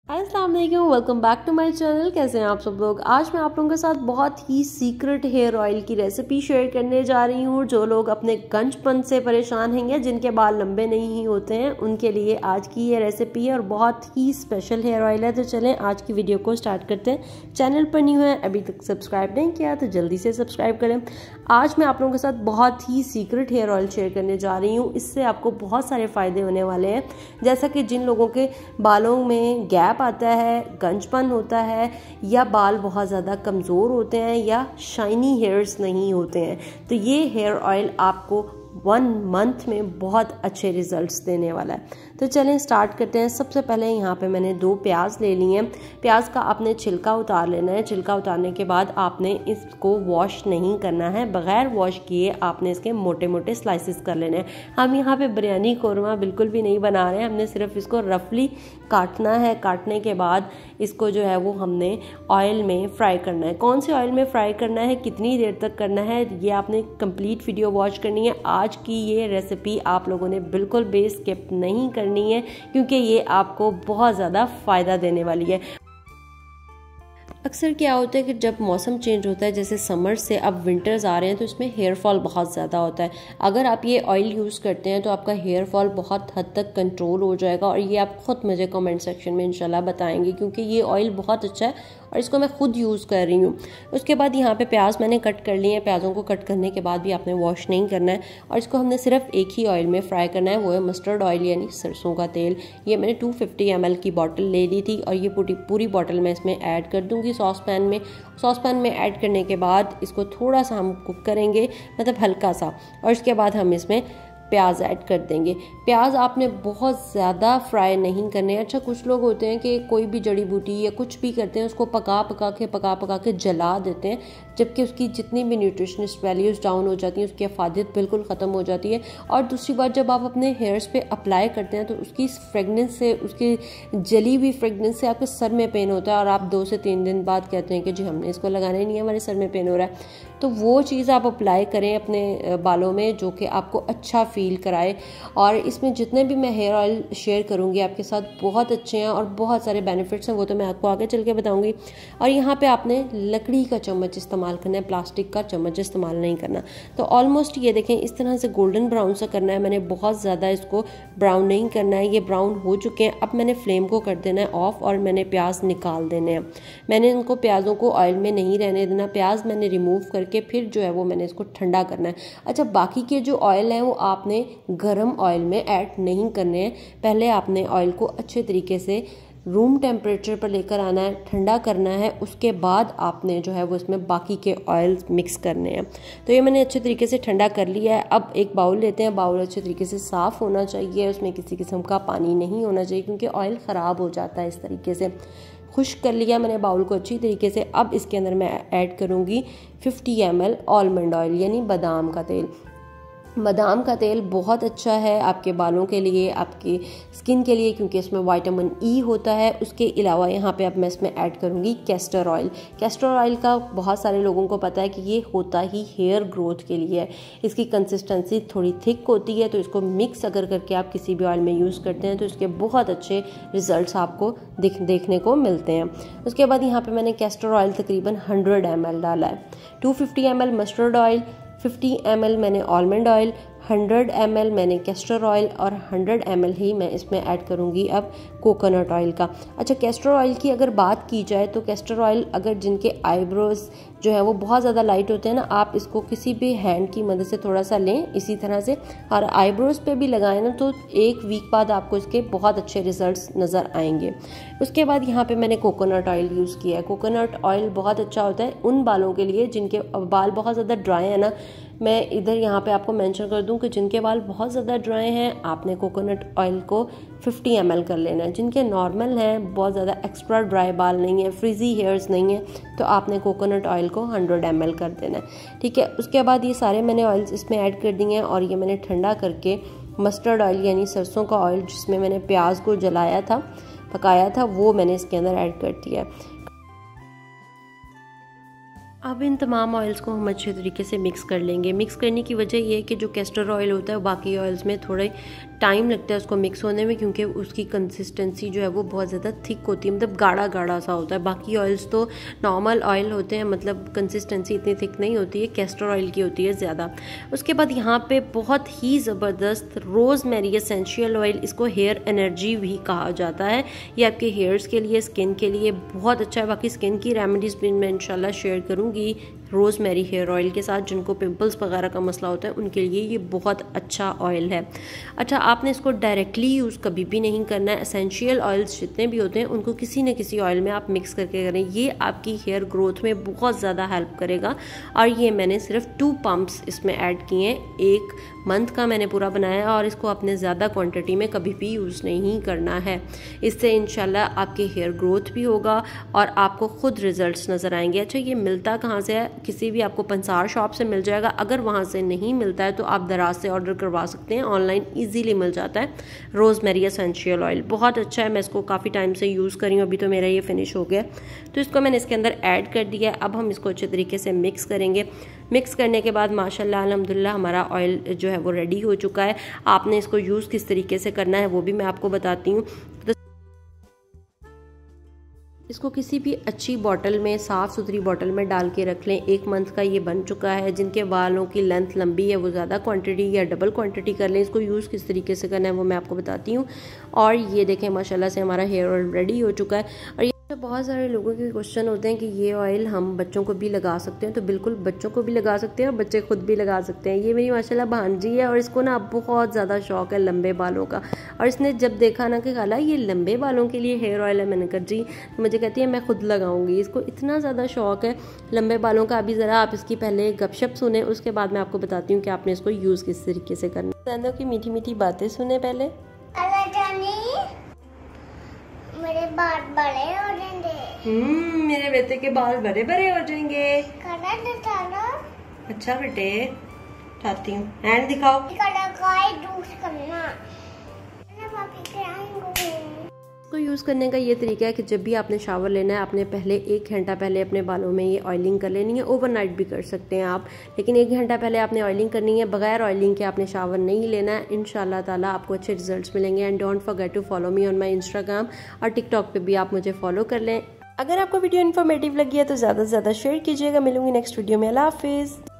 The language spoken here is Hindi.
अस्सलाम वालेकुम, welcome back to my channel. कैसे हैं आप सब लोग। आज मैं आप लोगों के साथ बहुत ही सीक्रेट हेयर ऑयल की रेसिपी शेयर करने जा रही हूँ। जो लोग अपने गंजपन से परेशान हैं या जिनके बाल लंबे नहीं होते हैं उनके लिए आज की ये रेसिपी है और बहुत ही स्पेशल हेयर ऑयल है। तो चलें आज की वीडियो को स्टार्ट करते हैं। चैनल पर न्यू है, अभी तक सब्सक्राइब नहीं किया तो जल्दी से सब्सक्राइब करें। आज मैं आप लोगों के साथ बहुत ही सीक्रेट हेयर ऑयल शेयर करने जा रही हूँ। इससे आपको बहुत सारे फ़ायदे होने वाले हैं। जैसा कि जिन लोगों के बालों में गैप आता है, गंजपन होता है या बाल बहुत ज़्यादा कमज़ोर होते हैं या शाइनी हेयर्स नहीं होते हैं, तो ये हेयर ऑयल आपको 1 मंथ में बहुत अच्छे रिजल्ट्स देने वाला है। तो चलें स्टार्ट करते हैं। सबसे पहले यहाँ पे मैंने 2 प्याज ले लिए हैं। प्याज का आपने छिलका उतार लेना है। छिलका उतारने के बाद आपने इसको वॉश नहीं करना है, बगैर वॉश किए आपने इसके मोटे मोटे स्लाइसेस कर लेने हैं। हम यहाँ पे बिरयानी कौरमा बिल्कुल भी नहीं बना रहे हैं, हमने सिर्फ इसको रफली काटना है। काटने के बाद इसको जो है वो हमने ऑयल में फ्राई करना है। कौन से ऑयल में फ्राई करना है, कितनी देर तक करना है, ये आपने कंप्लीट वीडियो वॉच करनी है। आज की ये रेसिपी आप लोगों ने बिल्कुल भी स्किप नहीं करनी है क्योंकि ये आपको बहुत ज़्यादा फ़ायदा देने वाली है। अक्सर क्या होता है कि जब मौसम चेंज होता है, जैसे समर से अब विंटर्स आ रहे हैं, तो इसमें हेयर फॉल बहुत ज़्यादा होता है। अगर आप ये ऑयल यूज़ करते हैं तो आपका हेयर फॉल बहुत हद तक कंट्रोल हो जाएगा और ये आप ख़ुद मुझे कमेंट सेक्शन में इंशाल्लाह बताएंगे, क्योंकि ये ऑयल बहुत अच्छा है और इसको मैं खुद यूज़ कर रही हूँ। उसके बाद यहाँ पे प्याज मैंने कट कर लिए हैं। प्याज़ों को कट करने के बाद भी आपने वॉश नहीं करना है और इसको हमने सिर्फ एक ही ऑयल में फ्राई करना है, वो है मस्टर्ड ऑयल यानी सरसों का तेल। ये मैंने 250 ml की बॉटल ले ली थी और ये पूरी बॉटल मैं इसमें ऐड कर दूँगी सॉसपैन में। सॉसपैन में ऐड करने के बाद इसको थोड़ा सा हम कुक करेंगे, मतलब हल्का सा, और इसके बाद हम इसमें प्याज ऐड कर देंगे। प्याज आपने बहुत ज़्यादा फ्राई नहीं करने। अच्छा, कुछ लोग होते हैं कि कोई भी जड़ी बूटी या कुछ भी करते हैं उसको पका के जला देते हैं, जबकि उसकी जितनी भी न्यूट्रिशनिस्ट वैल्यूज़ डाउन हो जाती हैं, उसकी अफादियत बिल्कुल ख़त्म हो जाती है। और दूसरी बात, जब आप अपने हेयर्स पे अप्लाई करते हैं तो उसकी फ्रेगनेंस से, उसकी जली हुई फ्रेगनेंस से आपके सर में पेन होता है और आप 2 से 3 दिन बाद कहते हैं कि जी हमने इसको लगाना ही नहीं है, हमारे सर में पेन हो रहा है। तो वो चीज़ आप अप्लाई करें अपने बालों में जो कि आपको अच्छा फील कराए। और इसमें जितने भी मैं हेयर ऑयल शेयर करूंगी आपके साथ बहुत अच्छे हैं और बहुत सारे बेनिफिट्स हैं, वो तो मैं आपको आगे चल के बताऊंगी। और यहाँ पे आपने लकड़ी का चम्मच इस्तेमाल करना है, प्लास्टिक का चम्मच इस्तेमाल नहीं करना। तो ऑलमोस्ट ये देखें इस तरह से गोल्डन ब्राउन सा करना है। मैंने बहुत ज़्यादा इसको ब्राउन नहीं करना है, ये ब्राउन हो चुके हैं। अब मैंने फ्लेम को कर देना है ऑफ और मैंने प्याज निकाल देने हैं। मैंने इनको प्याज़ों को ऑयल में नहीं रहने देना। प्याज मैंने रिमूव करके फिर जो है वो मैंने इसको ठंडा करना है। अच्छा, बाकी के जो ऑयल हैं वो आपने गरम ऑयल में ऐड नहीं करने हैं। पहले आपने ऑयल को अच्छे तरीके से रूम टेम्परेचर पर लेकर आना है, ठंडा करना है। उसके बाद आपने जो है वो इसमें बाकी के ऑयल मिक्स करने हैं। तो ये मैंने अच्छे तरीके से ठंडा कर लिया है। अब एक बाउल लेते हैं। बाउल अच्छे तरीके से साफ़ होना चाहिए, उसमें किसी किस्म का पानी नहीं होना चाहिए क्योंकि ऑयल ख़राब हो जाता है। इस तरीके से खुश्क कर लिया मैंने बाउल को अच्छी तरीके से। अब इसके अंदर मैं ऐड करूँगी 50 ml आलमंड ऑयल यानी बादाम का तेल। बादाम का तेल बहुत अच्छा है आपके बालों के लिए, आपकी स्किन के लिए, क्योंकि इसमें विटामिन ई होता है। उसके अलावा यहाँ पे अब मैं इसमें ऐड करूँगी कैस्टर ऑयल। कैस्टर ऑयल का बहुत सारे लोगों को पता है कि ये होता ही हेयर ग्रोथ के लिए है। इसकी कंसिस्टेंसी थोड़ी थिक होती है, तो इसको मिक्स अगर करके आप किसी भी ऑयल में यूज़ करते हैं तो इसके बहुत अच्छे रिजल्ट्स आपको देखने को मिलते हैं। उसके बाद यहाँ पर मैंने कैस्टर ऑयल तकरीबन 100 ml डाला है। 250 ml मस्टर्ड ऑयल, 50 ml मैंने आलमंड ऑयल, 100 ml मैंने कैस्टर ऑयल और 100 ml ही मैं इसमें ऐड करूँगी अब कोकोनट ऑयल का। अच्छा, कैस्टर ऑयल की अगर बात की जाए तो कैस्टर ऑयल अगर जिनके आईब्रोज जो है वो बहुत ज़्यादा लाइट होते हैं ना, आप इसको किसी भी हैंड की मदद से थोड़ा सा लें इसी तरह से और आईब्रोज पे भी लगाएं ना, तो 1 वीक बाद आपको इसके बहुत अच्छे रिजल्ट्स नज़र आएंगे। उसके बाद यहाँ पे मैंने कोकोनट ऑयल यूज़ किया है। कोकोनट ऑयल बहुत अच्छा होता है उन बालों के लिए जिनके बाल बहुत ज़्यादा ड्राई है ना। मैं इधर यहाँ पे आपको मेंशन कर दूँ कि जिनके बाल बहुत ज़्यादा ड्राई हैं आपने कोकोनट ऑयल को 50 ml कर लेना है। जिनके नॉर्मल हैं, बहुत ज़्यादा एक्स्ट्रा ड्राई बाल नहीं है, फ्रिजी हेयर्स नहीं है, तो आपने कोकोनट ऑयल को 100 ml कर देना है। ठीक है, उसके बाद ये सारे मैंने ऑयल्स इसमें ऐड कर दिए हैं और ये मैंने ठंडा करके मस्टर्ड ऑयल यानी सरसों का ऑयल जिसमें मैंने प्याज को जलाया था, पकाया था, वो मैंने इसके अंदर ऐड कर दिया। अब इन तमाम ऑयल्स को हम अच्छे तरीके से मिक्स कर लेंगे। मिक्स करने की वजह ये है कि जो कैस्टर ऑयल होता है बाकी ऑयल्स में थोड़े टाइम लगता है उसको मिक्स होने में, क्योंकि उसकी कंसिस्टेंसी जो है वो बहुत ज़्यादा थिक होती है, मतलब गाढ़ा गाढ़ा सा होता है। बाकी ऑयल्स तो नॉर्मल ऑयल होते हैं, मतलब कंसिस्टेंसी इतनी थिक नहीं होती है, कैस्टर ऑयल की होती है ज़्यादा। उसके बाद यहाँ पे बहुत ही ज़बरदस्त रोज़मेरी एसेंशियल ऑयल, इसको हेयर एनर्जी भी कहा जाता है। ये आपके हेयर्स के लिए, स्किन के लिए बहुत अच्छा है। बाकी स्किन की रेमेडीज़ भी मैं इंशाल्लाह शेयर करूँगी रोज़मेरी हेयर ऑयल के साथ। जिनको पिंपल्स वगैरह का मसला होता है उनके लिए ये बहुत अच्छा ऑयल है। अच्छा, आपने इसको डायरेक्टली यूज़ कभी भी नहीं करना है। एसेंशियल ऑयल्स जितने भी होते हैं उनको किसी न किसी ऑयल में आप मिक्स करके करें, ये आपकी हेयर ग्रोथ में बहुत ज़्यादा हेल्प करेगा। और ये मैंने सिर्फ 2 पंप्स इसमें ऐड किए हैं, 1 मंथ का मैंने पूरा बनाया, और इसको आपने ज़्यादा क्वांटिटी में कभी भी यूज़ नहीं करना है। इससे इंशाल्लाह आपके हेयर ग्रोथ भी होगा और आपको खुद रिजल्ट्स नज़र आएंगे। अच्छा, ये मिलता कहाँ से है? किसी भी आपको पंसार शॉप से मिल जाएगा। अगर वहाँ से नहीं मिलता है तो आप दराज से ऑर्डर करवा सकते हैं, ऑनलाइन ईजीली मिल जाता है। रोज़मेरी एसेंशियल ऑयल बहुत अच्छा है, मैं इसको काफ़ी टाइम से यूज़ कर रही हूँ, अभी तो मेरा ये फिनिश हो गया। तो इसको मैंने इसके अंदर ऐड कर दिया है। अब हम इसको अच्छे तरीके से मिक्स करेंगे। मिक्स करने के बाद माशाल्लाह अल्हम्दुलिल्लाह हमारा ऑयल जो है वो रेडी हो चुका है। आपने इसको यूज़ किस तरीके से करना है वो भी मैं आपको बताती हूँ। इसको किसी भी अच्छी बॉटल में, साफ़ सुथरी बॉटल में डाल के रख लें। 1 मंथ का ये बन चुका है। जिनके बालों की लेंथ लंबी है वो ज़्यादा क्वांटिटी या डबल क्वांटिटी कर लें। इसको यूज़ किस तरीके से करना है वो मैं आपको बताती हूँ। और ये देखें माशाल्लाह से हमारा हेयर ऑयल रेडी हो चुका है। और ये बहुत सारे लोगों के क्वेश्चन होते हैं कि ये ऑयल हम बच्चों को भी लगा सकते हैं, तो बिल्कुल बच्चों को भी लगा सकते हैं और बच्चे खुद भी लगा सकते हैं। ये मेरी माशाल्लाह भांजी है और इसको ना बहुत ज़्यादा शौक है लंबे बालों का। और इसने जब देखा ना कि खाला ये लंबे बालों के लिए हेयर ऑयल है, मैंने कहा जी, मुझे कहती है मैं खुद लगाऊंगी। इसको इतना ज़्यादा शौक है लंबे बालों का। अभी ज़रा आप इसकी पहले गपशप सुने, उसके बाद मैं आपको बताती हूँ कि आपने इसको यूज़ किस तरीके से करना है। की मीठी मीठी बातें सुने पहले। मेरे बाल बड़े हो जाएंगे। मेरे बेटे के बाल बड़े बड़े हो जाएंगे। अच्छा बेटे, उठाती हूँ, हैंड दिखाओ। इसको यूज़ करने का ये तरीका है कि जब भी आपने शावर लेना है, आपने पहले 1 घंटा पहले अपने बालों में ये ऑयलिंग कर लेनी है। ओवरनाइट भी कर सकते हैं आप, लेकिन 1 घंटा पहले आपने ऑयलिंग करनी है। बगैर ऑयलिंग के आपने शावर नहीं लेना है। इंशाल्लाह ताला आपको अच्छे रिजल्ट्स मिलेंगे। And don't forget to follow me on my Instagram और टिकटॉक पे भी आप मुझे फॉलो कर लें। अगर आपको वीडियो इन्फॉर्मेटिव लगी है तो ज़्यादा से ज़्यादा शेयर कीजिएगा। मिलूंगी नेक्स्ट वीडियो में। अल्लाह हाफिज़।